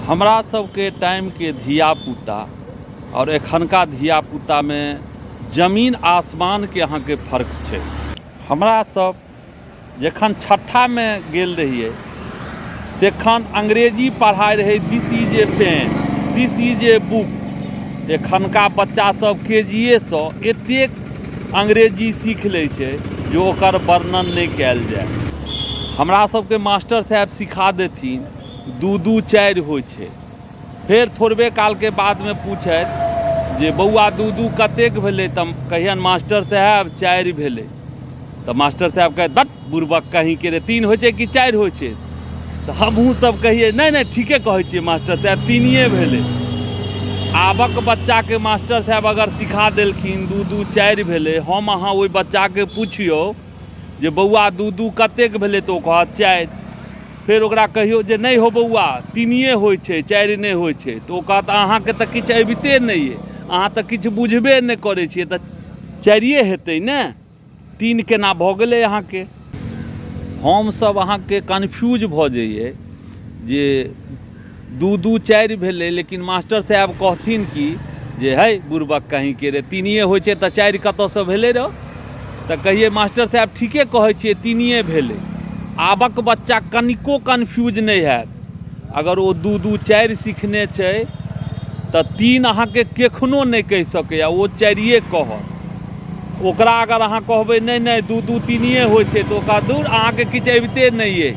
हमरा सबके टाइम के धिया पुता और एखनका धिया पुता में जमीन आसमान के अहाँ के फर्क छै। हमरा सब जखन छठा में गेल रहिए तखन अंग्रेजी पढ़ाई रहे, दिस इज ए पेन, दिस इज ए बुक। एखनका बच्चा सब केजीए से एतेक अंग्रेजी सीख ले छै जो ओकर वर्णन नहीं कयल जाए। हमरा सबके मास्टर साहब सिखा देथिन दू दू चारि होइ छै, फिर थोड़बे काल के बाद में पूछत जे बौआ दू दू कतेक भेलै, तऽ कहियन मास्टर साहब चारि भेलै। तऽ मास्टर साहब कहत बट बुड़बक कहीं के रे, तीन होइ छै कि चारि होइ छै। तऽ हमहूँ सब कहिए नहीं नहीं ठीके कहै छियै मास्टर साहब, तीनिए भेलै। आबक बच्चा के मास्टर साहब अगर सिखा देलखिन दू दू चारि भेलै, हम अहाँ ओहि बच्चा के पूछियो जे बौआ दू दू कतेक भेलै तऽ ओ कहत चारि। फिर ओकरा कहियो जे नहीं हो बौआ तीनिए होइ छै चारि नहीं होइ छै, तऽ ओ कहत अहाँके तऽ किछु अबिते नहीं है, अहाँ तऽ किछु बुझबे नहीं करै छियै, तऽ चारिए हेतै ने, तीन केना भऽ गेलै अहाँके। हमसब अहाँके कन्फ्यूज भऽ जाइए जे दू दू चारि भेलै, लेकिन मास्टर साहब कहथिन कि जे है बुड़बक कहीं के रे, तीनिए होइ छै तऽ चारि कतऽसँ भेलै रौ। तऽ कहिए मास्टर साहब ठीके कहै छियै तीनिए भेलै। आबक बच्चा कनिको कन्फ्यूज नहीं हैत, अगर वो दू दू चारि सीखने छै तऽ तीन अहाँके केखनो नहीं कहि सकैए, वो चारिए कहत। ओकरा अगर अहाँ कहबै नहीं नहीं दू दू तीनिए होइ छै तऽ ओकरा दूर अहाँके किछु अबिते नहीं अइ,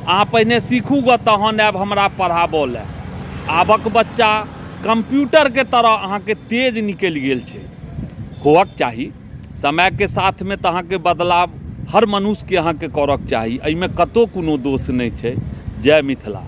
अहाँ पहिने सीखू ग तहन आयब हमरा पढ़ाबऽ लए। आबक बच्चा कंप्यूटर के तरह अहाँके तेज निकलि गेल छै। होवक चाही समय के साथ में, तऽ अहाँके बदलाव हर मनुष्य के अहाँके करक चाही, एहिमे कतौ कोनो दोष नहीं छै। जय मिथिला।